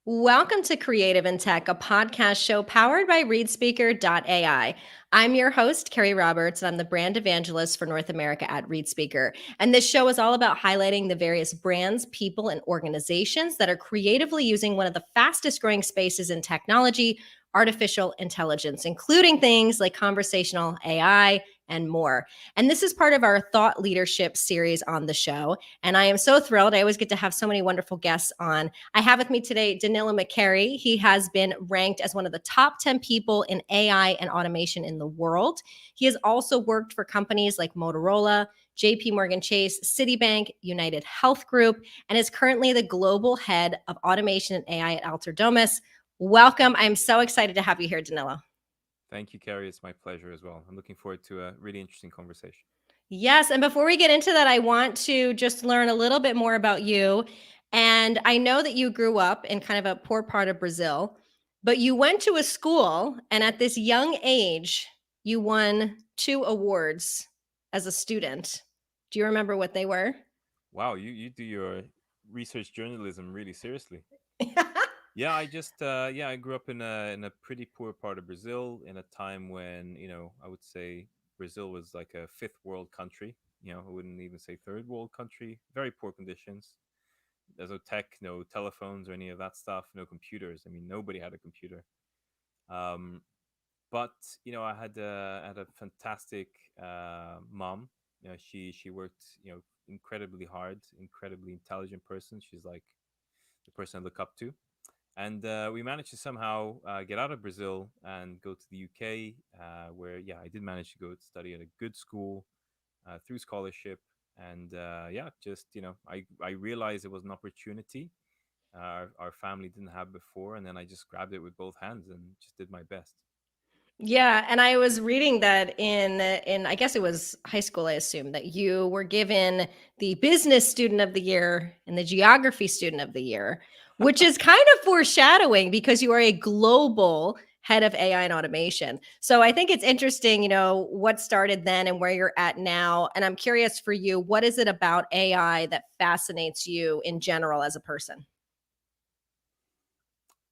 Welcome to Creative in Tech, a podcast show powered by ReadSpeaker.AI. I'm your host, Carrie Roberts, and I'm the brand evangelist for North America at ReadSpeaker. And this show is all about highlighting the various brands, people, and organizations that are creatively using one of the fastest growing spaces in technology, artificial intelligence, including things like conversational AI and more. And this is part of our thought leadership series on the show. And I am so thrilled. I always get to have so many wonderful guests on. I have with me today Danilo McGarry. He has been ranked as one of the top 10 people in AI and automation in the world. He has also worked for companies like Motorola, JPMorgan Chase, Citibank, UnitedHealth Group, and is currently the global head of automation and AI at Domus. Welcome. I'm so excited to have you here, Danilo. Thank you, Carrie. It's my pleasure as well. I'm looking forward to a really interesting conversation. Yes. And before we get into that, I want to just learn a little bit more about you. And I know that you grew up in kind of a poor part of Brazil, but you went to a school, and at this young age, you won two awards as a student. Do you remember what they were? Wow, you do your research journalism really seriously. Yeah, I grew up in a pretty poor part of Brazil in a time when I would say Brazil was like a fifth world country. I wouldn't even say third world country. Very poor conditions. There's no tech, no telephones or any of that stuff, no computers. I mean, nobody had a computer. Um, but I had a fantastic mom. She worked incredibly hard, incredibly intelligent person. She's like the person I look up to, and we managed to somehow get out of Brazil and go to the UK, where I did manage to go to study at a good school through scholarship. And just I realized it was an opportunity our family didn't have before, and then I just grabbed it with both hands and just did my best. Yeah, and I was reading that in I guess it was high school, I assume, that you were given the business student of the year and the geography student of the year, which is kind of foreshadowing because you are a global head of AI and automation. So I think it's interesting, what started then and where you're at now. And I'm curious for you, what is it about AI that fascinates you in general as a person?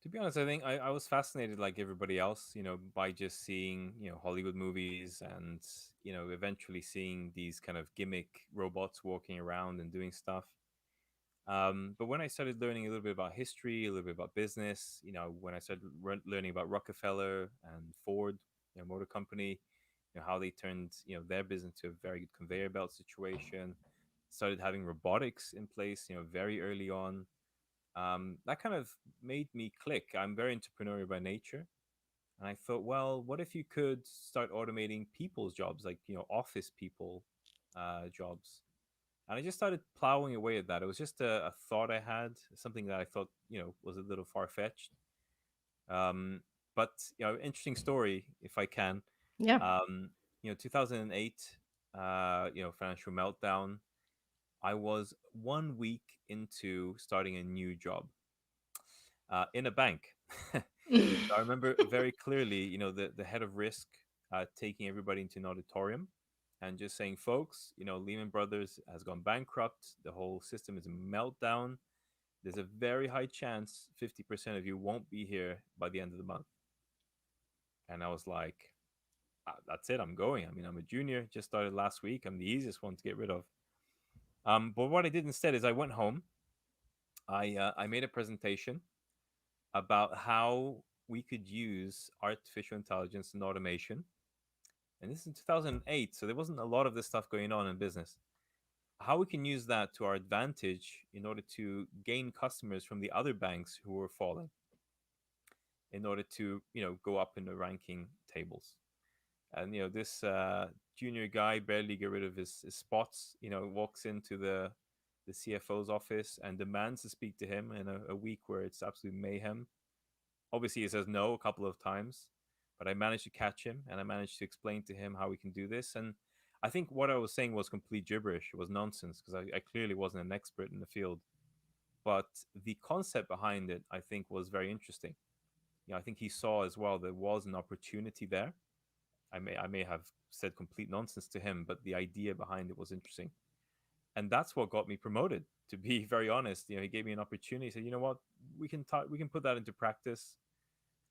To be honest, I think I was fascinated like everybody else, by just seeing, Hollywood movies and, eventually seeing these kind of gimmick robots walking around and doing stuff. But when I started learning a little bit about history, a little bit about business, when I started learning about Rockefeller and Ford, Motor Company, how they turned, their business to a very good conveyor belt situation, started having robotics in place, very early on. That kind of made me click. I'm very entrepreneurial by nature. And I thought, well, what if you could start automating people's jobs, like, office people jobs? And I just started plowing away at that. It was just a thought I had, something that I thought, was a little far fetched. Um, but, interesting story, if I can. Yeah. 2008, financial meltdown. I was 1 week into starting a new job in a bank. So I remember very clearly, the head of risk taking everybody into an auditorium and just saying, folks, Lehman Brothers has gone bankrupt. The whole system is a meltdown. There's a very high chance 50% of you won't be here by the end of the month. And I was like, that's it. I'm going. I mean, I'm a junior, just started last week. I'm the easiest one to get rid of. But what I did instead is I went home. I made a presentation about how we could use artificial intelligence and automation. And this is in 2008, so there wasn't a lot of this stuff going on in business. How we can use that to our advantage in order to gain customers from the other banks who were falling, in order to go up in the ranking tables. And this junior guy barely get rid of his spots. Walks into the CFO's office and demands to speak to him in a week where it's absolute mayhem. Obviously, he says no a couple of times, but I managed to catch him and I managed to explain to him how we can do this. And I think what I was saying was complete gibberish. It was nonsense because I clearly wasn't an expert in the field. But the concept behind it, I think, was very interesting. I think he saw as well there was an opportunity there. I may have said complete nonsense to him, but the idea behind it was interesting, and that's what got me promoted. To be very honest, he gave me an opportunity. He said, "You know what? we can put that into practice.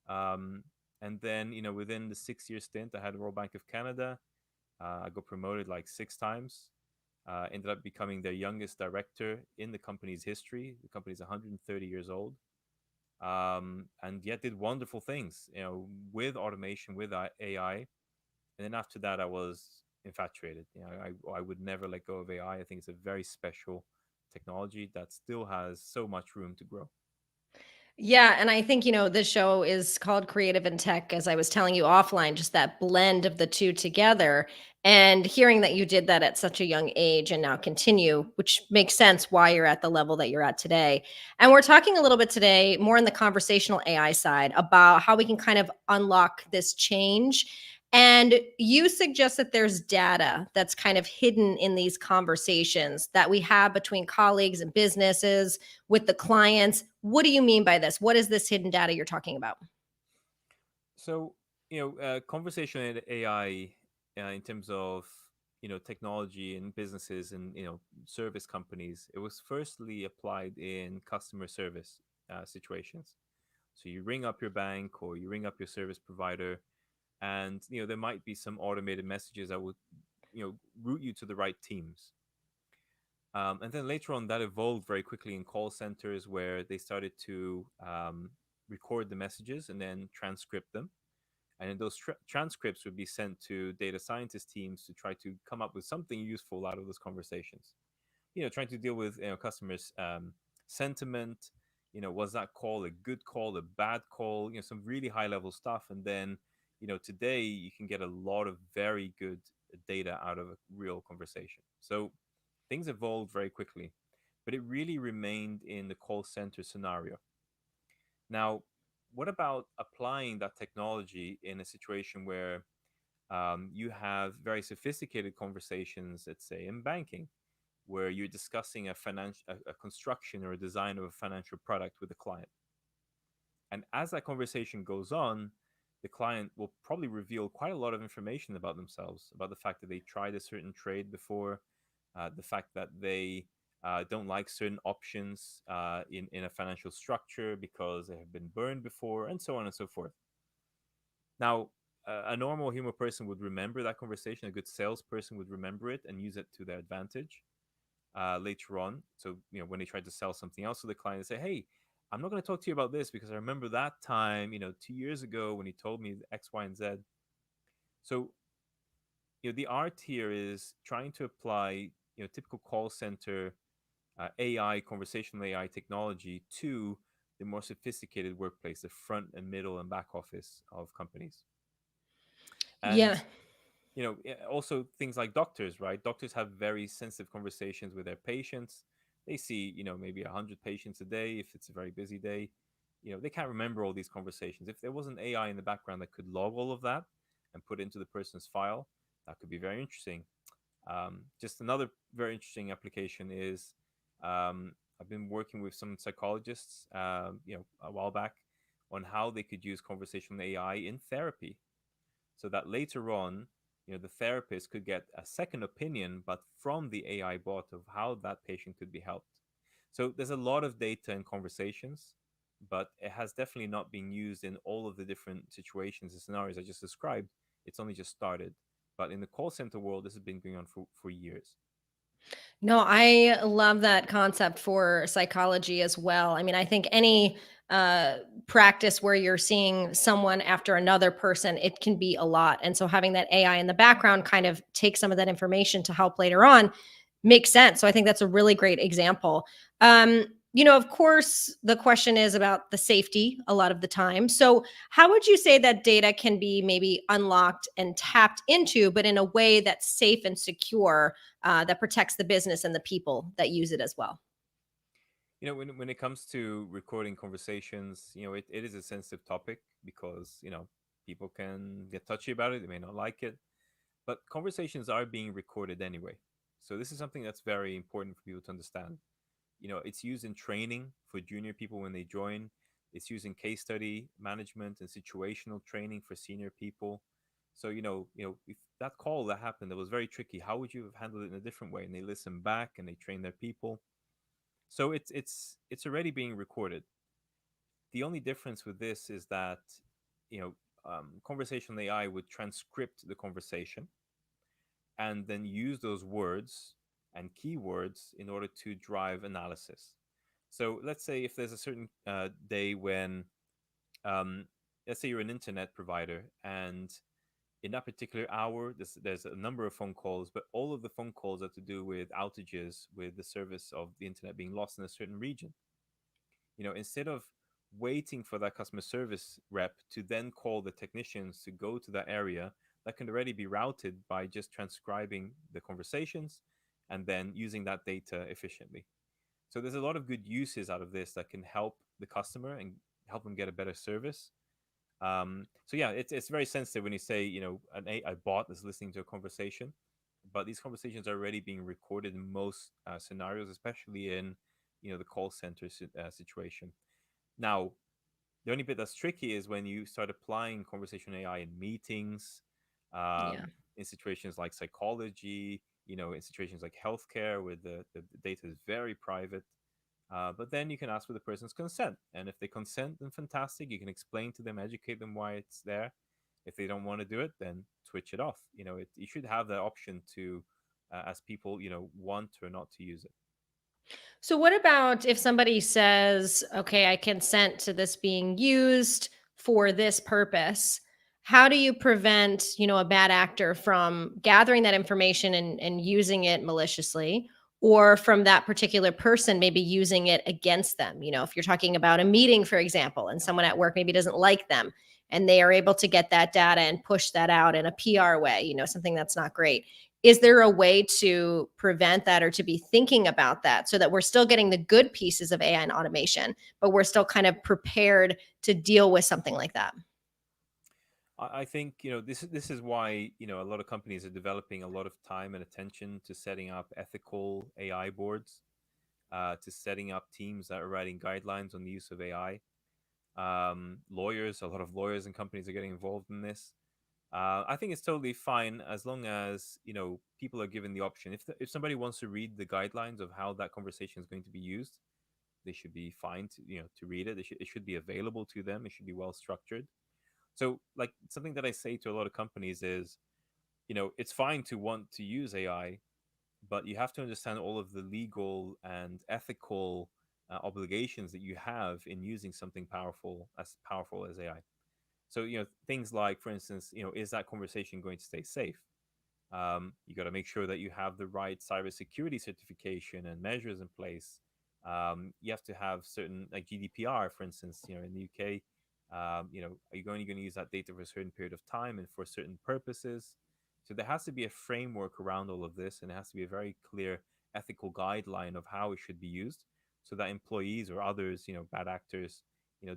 Um, and then within the 6 year stint I had Royal Bank of Canada, I got promoted like 6 times. Ended up becoming their youngest director in the company's history. The company's 130 years old, and yet did wonderful things, with automation, with AI. And then after that, I was infatuated. I would never let go of AI. I think it's a very special technology that still has so much room to grow. Yeah, and I think, this show is called Creative and Tech, as I was telling you offline, just that blend of the two together. And hearing that you did that at such a young age and now continue, which makes sense why you're at the level that you're at today. And we're talking a little bit today, more on the conversational AI side, about how we can kind of unlock this change. And you suggest that there's data that's kind of hidden in these conversations that we have between colleagues and businesses with the clients. What do you mean by this? What is this hidden data you're talking about? So, conversational AI, in terms of technology and businesses and service companies, it was firstly applied in customer service situations. So you ring up your bank or you ring up your service provider, and there might be some automated messages that would route you to the right teams. And then later on, that evolved very quickly in call centers where they started to record the messages and then transcript them. And then those transcripts would be sent to data scientist teams to try to come up with something useful out of those conversations. Trying to deal with customers' sentiment. Was that call a good call, a bad call? Some really high level stuff. And then today you can get a lot of very good data out of a real conversation. So things evolved very quickly, but it really remained in the call center scenario. Now, what about applying that technology in a situation where you have very sophisticated conversations, let's say in banking, where you're discussing a construction or a design of a financial product with a client. And as that conversation goes on, the client will probably reveal quite a lot of information about themselves, about the fact that they tried a certain trade before, the fact that they don't like certain options in a financial structure because they have been burned before, and so on and so forth. Now, a normal human person would remember that conversation. A good salesperson would remember it and use it to their advantage later on. So, when they try to sell something else to the client, they say, "Hey, I'm not going to talk to you about this because I remember that time, 2 years ago when you told me X, Y, and Z." So, the art here is trying to apply, typical call center AI, conversational AI technology to the more sophisticated workplace, the front and middle and back office of companies. And Yeah. also things like doctors, right? Doctors have very sensitive conversations with their patients. They see maybe 100 patients a day if it's a very busy day. They can't remember all these conversations. If there was an AI in the background that could log all of that and put it into the person's file, that could be very interesting. Just another very interesting application is, I've been working with some psychologists a while back on how they could use conversational AI in therapy, so that later on, the therapist could get a second opinion, but from the AI bot, of how that patient could be helped. So there's a lot of data and conversations, but it has definitely not been used in all of the different situations and scenarios I just described. It's only just started. But in the call center world, this has been going on for years. No, I love that concept for psychology as well. I mean, I think any uh, practice where you're seeing someone after another person, it can be a lot. And so having that AI in the background kind of take some of that information to help later on makes sense. So I think that's a really great example. Of course, the question is about the safety a lot of the time. So, how would you say that data can be maybe unlocked and tapped into, but in a way that's safe and secure, that protects the business and the people that use it as well? When it comes to recording conversations, it is a sensitive topic because, people can get touchy about it. They may not like it, but conversations are being recorded anyway. So this is something that's very important for people to understand. It's used in training for junior people when they join. It's used in case study management and situational training for senior people. So if that call that happened that was very tricky, how would you have handled it in a different way? And they listen back and they train their people. So it's already being recorded. The only difference with this is that, you know, conversational AI would transcript the conversation and then use those words and keywords in order to drive analysis. So let's say if there's a certain day when, um, let's say you're an internet provider, and in that particular hour, there's a number of phone calls, but all of the phone calls are to do with outages, with the service of the internet being lost in a certain region. Instead of waiting for that customer service rep to then call the technicians to go to that area, that can already be routed by just transcribing the conversations and then using that data efficiently. So there's a lot of good uses out of this that can help the customer and help them get a better service. So yeah, it's very sensitive when you say, a bot is listening to a conversation, but these conversations are already being recorded in most scenarios, especially in the call center situation. Now, the only bit that's tricky is when you start applying conversational AI in meetings, Yeah. in situations like psychology, in situations like healthcare, where the data is very private. But then you can ask for the person's consent. And if they consent, then fantastic. You can explain to them, educate them why it's there. If they don't want to do it, then switch it off. You should have the option to, as people, want or not to use it. So, what about if somebody says, okay, I consent to this being used for this purpose? How do you prevent, a bad actor from gathering that information and using it maliciously, or from that particular person maybe using it against them? If you're talking about a meeting, for example, and someone at work maybe doesn't like them and they are able to get that data and push that out in a PR way, something that's not great. Is there a way to prevent that or to be thinking about that so that we're still getting the good pieces of AI and automation, but we're still kind of prepared to deal with something like that? I think this is why a lot of companies are developing a lot of time and attention to setting up ethical AI boards, to setting up teams that are writing guidelines on the use of AI. Lawyers, a lot of lawyers and companies are getting involved in this. I think it's totally fine as long as people are given the option. If somebody wants to read the guidelines of how that conversation is going to be used, they should be fine to read it. It should be available to them. It should be well structured. So, like, something that I say to a lot of companies is, it's fine to want to use AI, but you have to understand all of the legal and ethical obligations that you have in using something powerful as AI. So, things like, for instance, is that conversation going to stay safe? You got to make sure that you have the right cybersecurity certification and measures in place. You have to have certain, like GDPR, for instance, in the UK. Are you going to use that data for a certain period of time and for certain purposes? So there has to be a framework around all of this, and it has to be a very clear ethical guideline of how it should be used, so that employees or others, bad actors,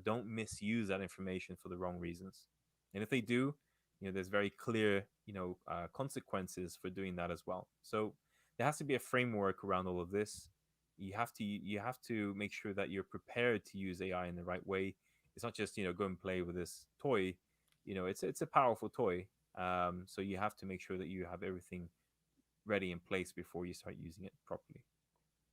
don't misuse that information for the wrong reasons. And if they do, there's very clear consequences for doing that as well. So there has to be a framework around all of this. You have to make sure that you're prepared to use AI in the right way. It's not just go and play with this toy. It's a powerful toy. So you have to make sure that you have everything ready in place before you start using it properly.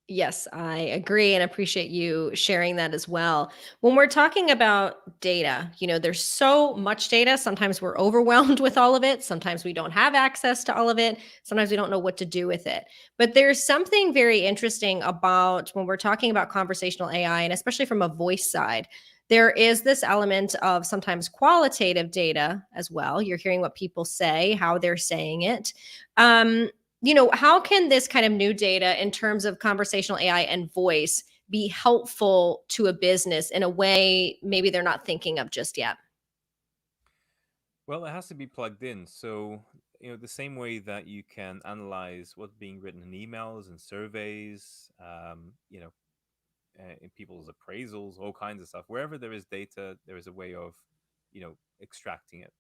Yes, I agree and appreciate you sharing that as well. When we're talking about data, there's so much data. Sometimes we're overwhelmed with all of it. Sometimes we don't have access to all of it. Sometimes we don't know what to do with it. But there's something very interesting about when we're talking about conversational AI, and especially from a voice side. There is this element of sometimes qualitative data as well. You're hearing what people say, how they're saying it. Um, how can this kind of new data in terms of conversational AI and voice be helpful to a business in a way maybe they're not thinking of just yet? Well, it has to be plugged in. So, the same way that you can analyze what's being written in emails and surveys, in people's appraisals, all kinds of stuff. Wherever there is data, there is a way of, extracting it.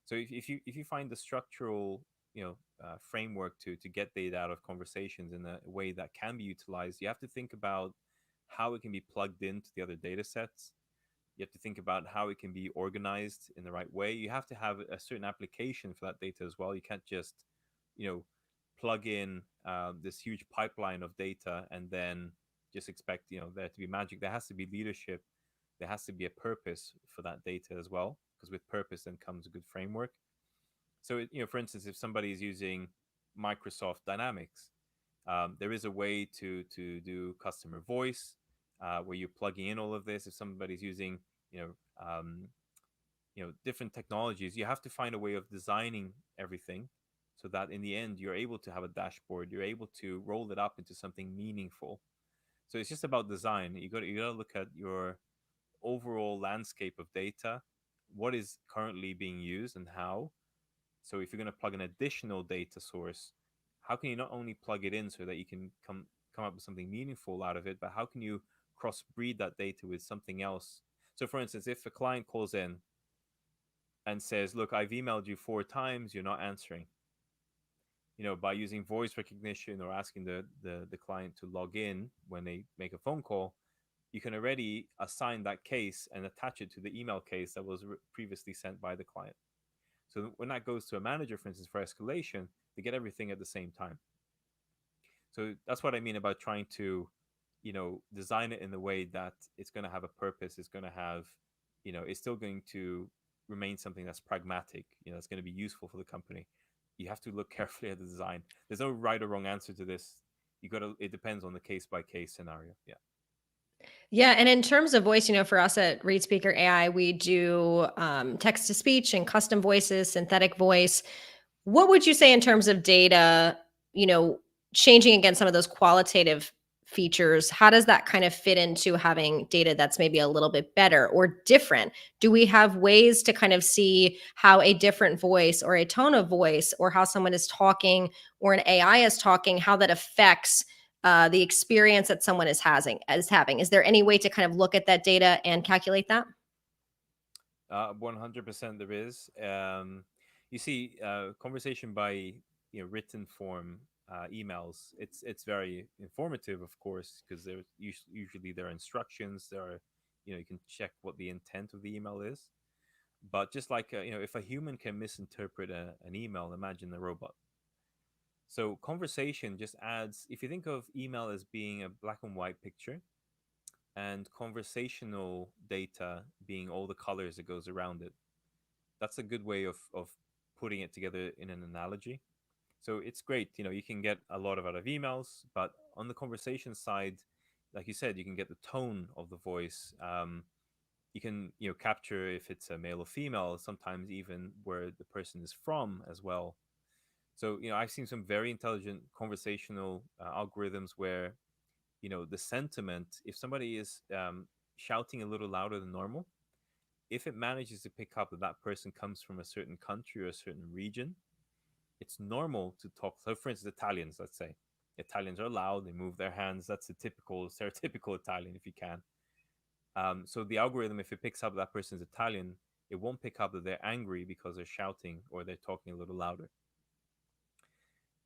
So if you find the structural, framework to get data out of conversations in a way that can be utilized, you have to think about how it can be plugged into the other data sets. You have to think about how it can be organized in the right way. You have to have a certain application for that data as well. You can't just, you know, plug in this huge pipeline of data and then just expect there to be magic. There has to be leadership there has to be a purpose for that data as well, because with purpose then comes a good framework. So, for instance, if somebody is using Microsoft Dynamics, there is a way to do customer voice, where you're plugging in all of this. If somebody's using, you know, um, different technologies, you have to find a way of designing everything so that in the end you're able to have a dashboard. You're able to roll it up into something meaningful. So it's just about design. You got to look at your overall landscape of data, what is currently being used and how. So if you're going to plug an additional data source, how can you not only plug it in so that you can come up with something meaningful out of it, but how can you crossbreed that data with something else? So for instance, if a client calls in and says, "Look, I've emailed you 4 times, you're not answering," by using voice recognition or asking the client to log in when they make a phone call, you can already assign that case and attach it to the email case that was previously sent by the client. So when that goes to a manager, for instance, for escalation, they get everything at the same time. So that's what I mean about trying to, design it in a way that it's going to have a purpose. It's going to have, it's still going to remain something that's pragmatic. It's going to be useful for the company. You have to look carefully at the design. There's no right or wrong answer to this. You got to. It depends on the case by case scenario. Yeah. Yeah, and in terms of voice, for us at ReadSpeaker AI, we do text to speech and custom voices, synthetic voice. What would you say in terms of data, you know, changing against some of those qualitative features? How does that kind of fit into having data that's maybe a little bit better or different? Do we have ways to kind of see how a different voice or a tone of voice or how someone is talking or an AI is talking, how that affects the experience that someone is having? Is there any way to kind of look at that data and calculate that? 100% there is. You see, conversation by written form, emails. It's very informative, of course, because there's usually there are instructions. There are, you can check what the intent of the email is. But just like if a human can misinterpret an email, imagine a robot. So conversation just adds. If you think of email as being a black and white picture, and conversational data being all the colors that goes around it, that's a good way of putting it together in an analogy. So it's great. You can get a lot out of emails, but on the conversation side, like you said, you can get the tone of the voice. You can capture if it's a male or female, sometimes even where the person is from as well. So I've seen some very intelligent conversational algorithms where the sentiment, if somebody is shouting a little louder than normal, if it manages to pick up that that person comes from a certain country or a certain region, it's normal to talk. So, for instance, Italians, let's say, Italians are loud, they move their hands. That's a typical, stereotypical Italian, if you can. So, the algorithm, if it picks up that person's Italian, it won't pick up that they're angry because they're shouting or they're talking a little louder.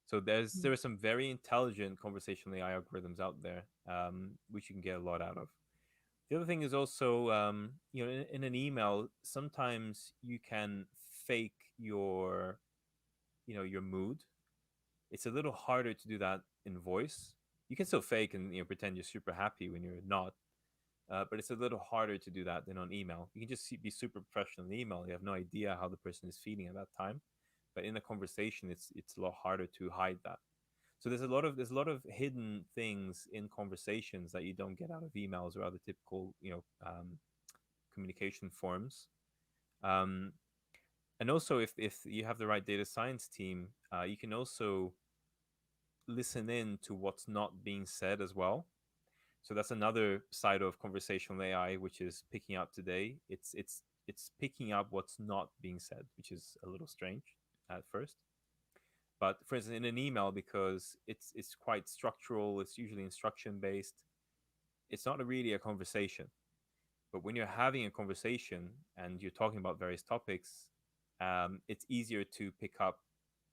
So, there are some very intelligent conversational AI algorithms out there, which you can get a lot out of. The other thing is also, in an email, sometimes you can fake your mood. It's a little harder to do that in voice. You can still fake and pretend you're super happy when you're not, but it's a little harder to do that than on email. You can just be super professional in email. You have no idea how the person is feeling at that time, but in a conversation, it's a lot harder to hide that. So there's a lot of hidden things in conversations that you don't get out of emails or other typical communication forms. Um, and also, if you have the right data science team, you can also listen in to what's not being said as well. So that's another side of conversational AI, which is picking up today. It's picking up what's not being said, which is a little strange at first. But for instance, in an email, because it's quite structural, it's usually instruction based. It's not really a conversation. But when you're having a conversation and you're talking about various topics, it's easier to pick up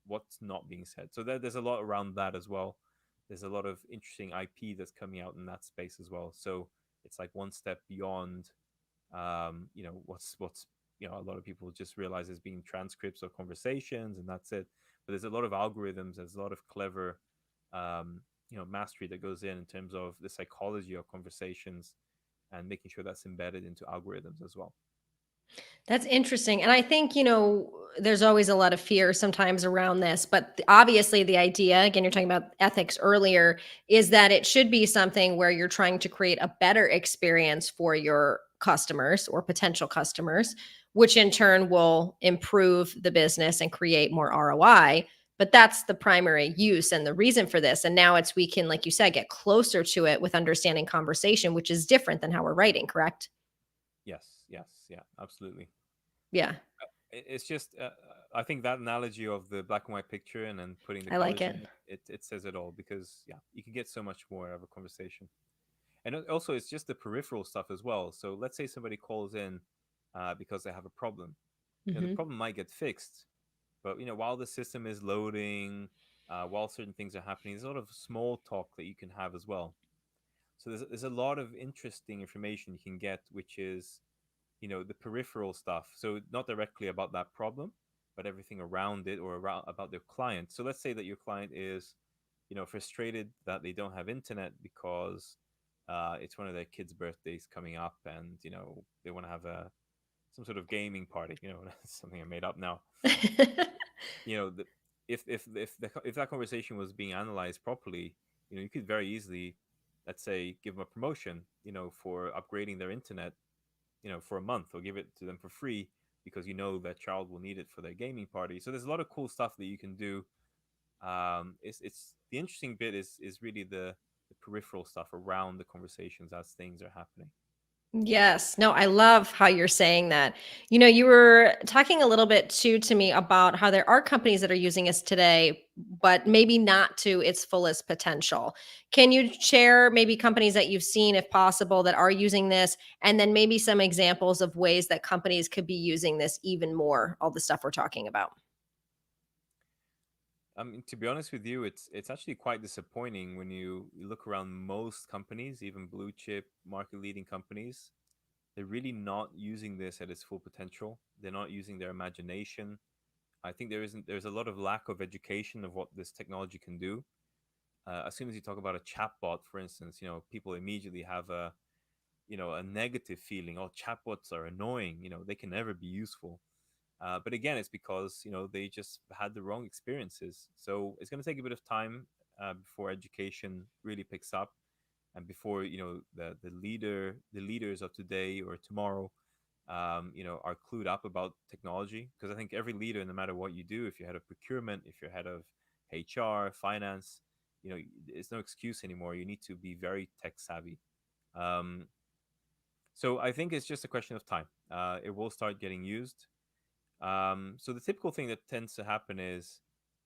what's not being said. So there's a lot around that as well. There's a lot of interesting IP that's coming out in that space as well. So it's like one step beyond, what's a lot of people just realize as being transcripts of conversations and that's it. But there's a lot of algorithms. There's a lot of clever, mastery that goes in terms of the psychology of conversations, and making sure that's embedded into algorithms as well. That's interesting. And I think, there's always a lot of fear sometimes around this, but obviously the idea, again, you're talking about ethics earlier, is that it should be something where you're trying to create a better experience for your customers or potential customers, which in turn will improve the business and create more ROI. But that's the primary use and the reason for this. And now we can, like you said, get closer to it with understanding conversation, which is different than how we're writing, correct? Yes, yes, yeah, absolutely. Yeah, It's just I think that analogy of the black and white picture and then putting the I like colors it. in it says it all, because yeah, you can get so much more out of a conversation. And also, it's just the peripheral stuff as well. So let's say somebody calls in because they have a problem. The Hmm. problem might get fixed, but while the system is loading, while certain things are happening, there's a lot of small talk that you can have as well. So there's a lot of interesting information you can get, which is the peripheral stuff. So not directly about that problem, but everything around it, or around about their client. So let's say that your client is frustrated that they don't have internet because it's one of their kids' birthdays coming up, and they want to have a some sort of gaming party. Something I made up now. The, if that conversation was being analyzed properly, you could very easily, let's say, give them a promotion, for upgrading their internet, for a month, or give it to them for free, because that child will need it for their gaming party. So there's a lot of cool stuff that you can do. It's the interesting bit is really the peripheral stuff around the conversations as things are happening. Yes. No, I love how you're saying that. You were talking a little bit too to me about how there are companies that are using us today, but maybe not to its fullest potential. Can you share maybe companies that you've seen, if possible, that are using this, and then maybe some examples of ways that companies could be using this even more, all the stuff we're talking about? I mean, to be honest with you, it's actually quite disappointing when you look around most companies, even blue chip market leading companies. They're really not using this at its full potential. They're not using their imagination. I think there's a lot of lack of education of what this technology can do. As soon as you talk about a chatbot, for instance, people immediately have a negative feeling. Oh, chatbots are annoying. They can never be useful. But again, it's because they just had the wrong experiences. So it's going to take a bit of time before education really picks up, and before the leaders of today or tomorrow are clued up about technology. Because I think every leader, no matter what you do, if you're head of procurement, if you're head of HR, finance, it's no excuse anymore. You need to be very tech savvy. Um, so I think it's just a question of time. It will start getting used. So the typical thing that tends to happen is,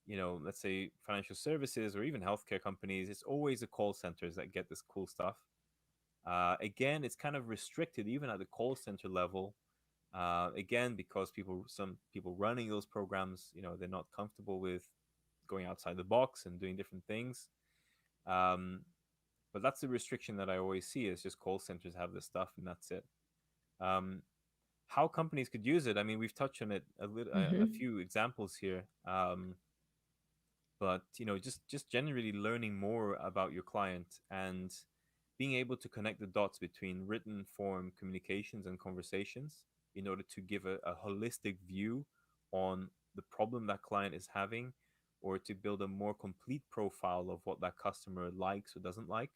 let's say financial services or even healthcare companies, it's always the call centers that get this cool stuff. Again, it's kind of restricted even at the call center level. Again, because some people running those programs, they're not comfortable with going outside the box and doing different things. Um, but that's the restriction that I always see, is just call centers have this stuff and that's it. Um, how companies could use it, I mean, we've touched on it a Hmm. few examples here. But just generally learning more about your client and being able to connect the dots between written form communications and conversations in order to give a holistic view on the problem that client is having, or to build a more complete profile of what that customer likes or doesn't like.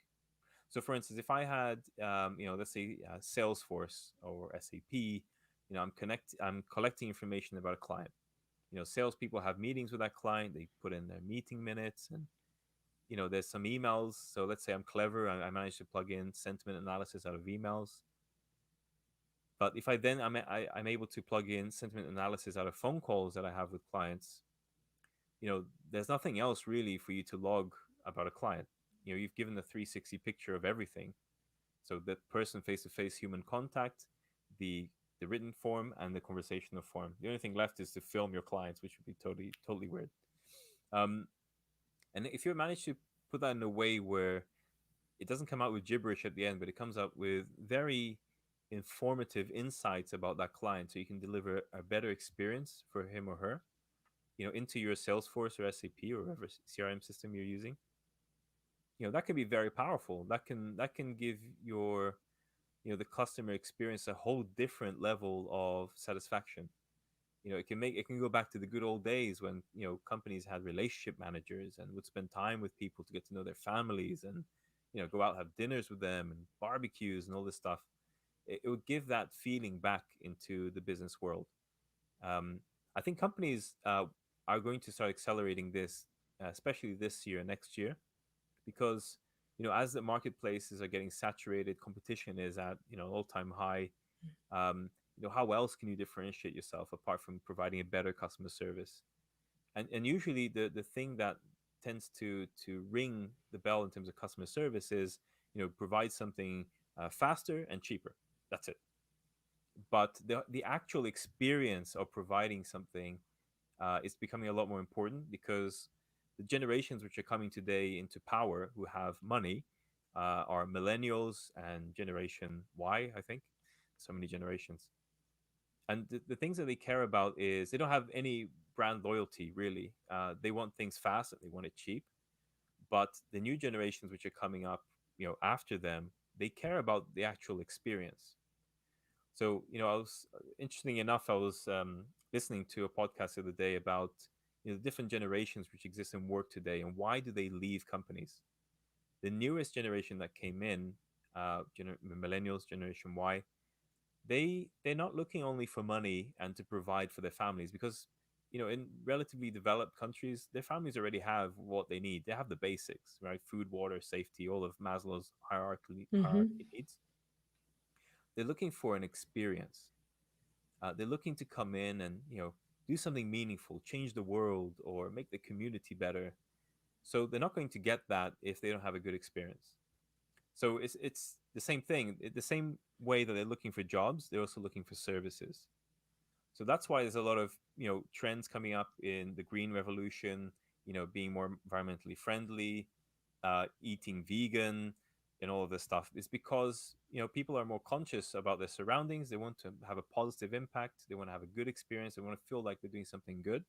So for instance, if I had let's say Salesforce or SAP, I'm collecting information about a client. Salespeople have meetings with that client. They put in their meeting minutes, and there's some emails. So let's say I'm clever. I managed to plug in sentiment analysis out of emails. But if I then I'm able to plug in sentiment analysis out of phone calls that I have with clients, there's nothing else really for you to log about a client. You've given the 360 picture of everything. So the person face to face human contact, the the written form, and the conversational form. The only thing left is to film your clients, which would be totally weird. Um, and if you manage to put that in a way where it doesn't come out with gibberish at the end, but it comes out with very informative insights about that client, so you can deliver a better experience for him or her, into your Salesforce or SAP or whatever CRM system you're using. That can be very powerful. That can give your the customer experience a whole different level of satisfaction. It can go back to the good old days when companies had relationship managers and would spend time with people to get to know their families, and go out, have dinners with them and barbecues and all this stuff. It would give that feeling back into the business world. um, I think companies are going to start accelerating this, especially this year, next year, because as the marketplaces are getting saturated, competition is at all-time high. How else can you differentiate yourself apart from providing a better customer service? And usually the thing that tends to ring the bell in terms of customer service is provide something faster and cheaper. That's it. But the actual experience of providing something is becoming a lot more important, because the generations which are coming today into power who have money are millennials and Generation Y, I think. So many generations. And the things that they care about is they don't have any brand loyalty, really. They want things fast and they want it cheap. But the new generations which are coming up, after them, they care about the actual experience. So, I was interesting enough. I was listening to a podcast the other day about the different generations which exist in work today and why do they leave companies. The newest generation that came in, millennials, Generation Y, they're not looking only for money and to provide for their families, because in relatively developed countries, their families already have what they need. They have the basics, right? Food, water, safety, all of Maslow's hierarchy Hmm. needs. They're looking for an experience. They're looking to come in and do something meaningful, change the world, or make the community better. So they're not going to get that if they don't have a good experience. So it's the same thing. The same way that they're looking for jobs, they're also looking for services. So that's why there's a lot of trends coming up in the green revolution. Being more environmentally friendly, eating vegan, and all of this stuff. Is because people are more conscious about their surroundings. They want to have a positive impact. They want to have a good experience. They want to feel like they're doing something good.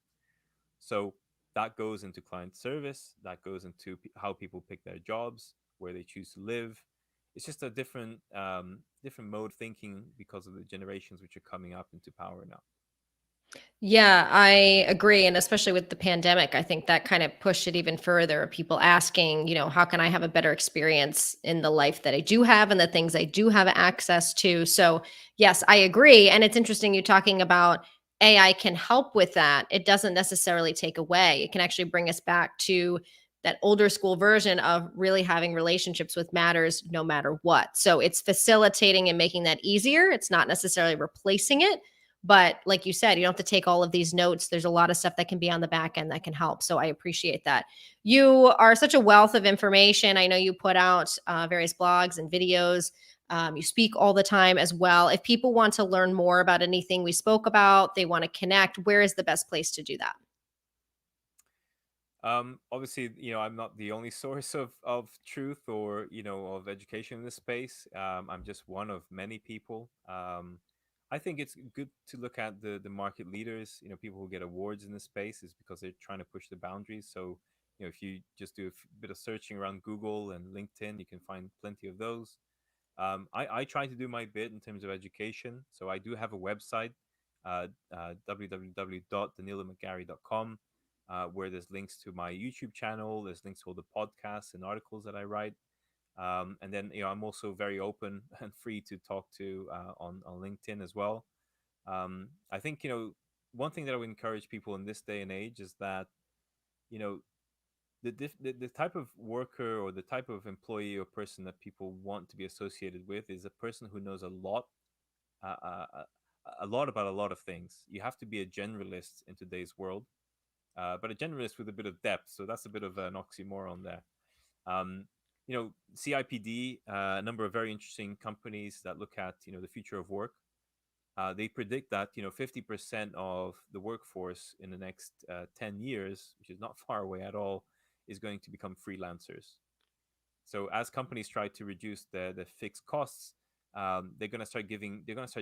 So that goes into client service. That goes into how people pick their jobs, where they choose to live. It's just a different mode thinking because of the generations which are coming up into power now. Yeah, I agree. And especially with the pandemic, I think that kind of pushed it even further. People asking, how can I have a better experience in the life that I do have and the things I do have access to? So, yes, I agree. And it's interesting you talking about AI can help with that. It doesn't necessarily take away, it can actually bring us back to that older school version of really having relationships with matters no matter what. So, it's facilitating and making that easier. It's not necessarily replacing it, but like you said, you don't have to take all of these notes. There's a lot of stuff that can be on the back end that can help. So I appreciate that. You are such a wealth of information. I know you put out various blogs and videos. You speak all the time as well. If people want to learn more about anything we spoke about, they want to connect, where is the best place to do that? Obviously, I'm not the only source of truth or of education in this space. I'm just one of many people. I think it's good to look at the market leaders. People who get awards in this space is because they're trying to push the boundaries. So, if you just do a bit of searching around Google and LinkedIn, you can find plenty of those. I try to do my bit in terms of education. So I do have a website, www.danilomcgarry.com, where there's links to my YouTube channel, there's links to all the podcasts and articles that I write. And then, I'm also very open and free to talk to on LinkedIn as well. I think, one thing that I would encourage people in this day and age is that, you know, the type of worker or the type of employee or person that people want to be associated with is a person who knows uh, uh, uh, a lot about a lot of things. You have to be a generalist in today's world, but a generalist with a bit of depth. So that's a bit of an oxymoron there. Um, CIPD, a number of very interesting companies that look at the future of work. They predict that 50% of the workforce in the next 10 years, which is not far away at all, is going to become freelancers. So as companies try to reduce the fixed costs, they're going to start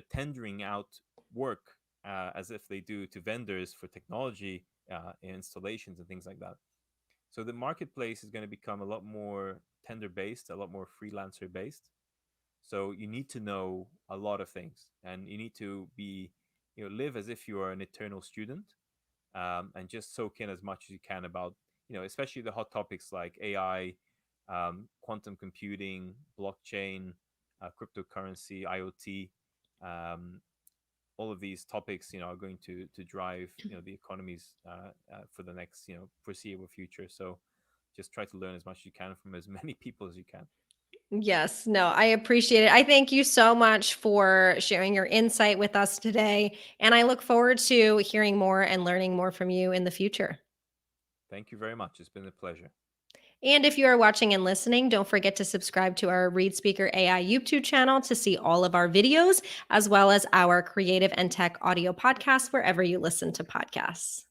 tendering out work as if they do to vendors for technology installations and things like that. So the marketplace is going to become a lot more tender based, a lot more freelancer based. So you need to know a lot of things, and you need to be, live as if you are an eternal student, and just soak in as much as you can about, especially the hot topics like AI, quantum computing, blockchain, cryptocurrency, IoT. Um, all of these topics, are going to drive, the economies for the next, foreseeable future. So just try to learn as much as you can from as many people as you can. Yes, no, I appreciate it. I thank you so much for sharing your insight with us today. And I look forward to hearing more and learning more from you in the future. Thank you very much. It's been a pleasure. And if you are watching and listening, don't forget to subscribe to our ReadSpeaker.AI YouTube channel to see all of our videos, as well as our creative and tech audio podcasts wherever you listen to podcasts.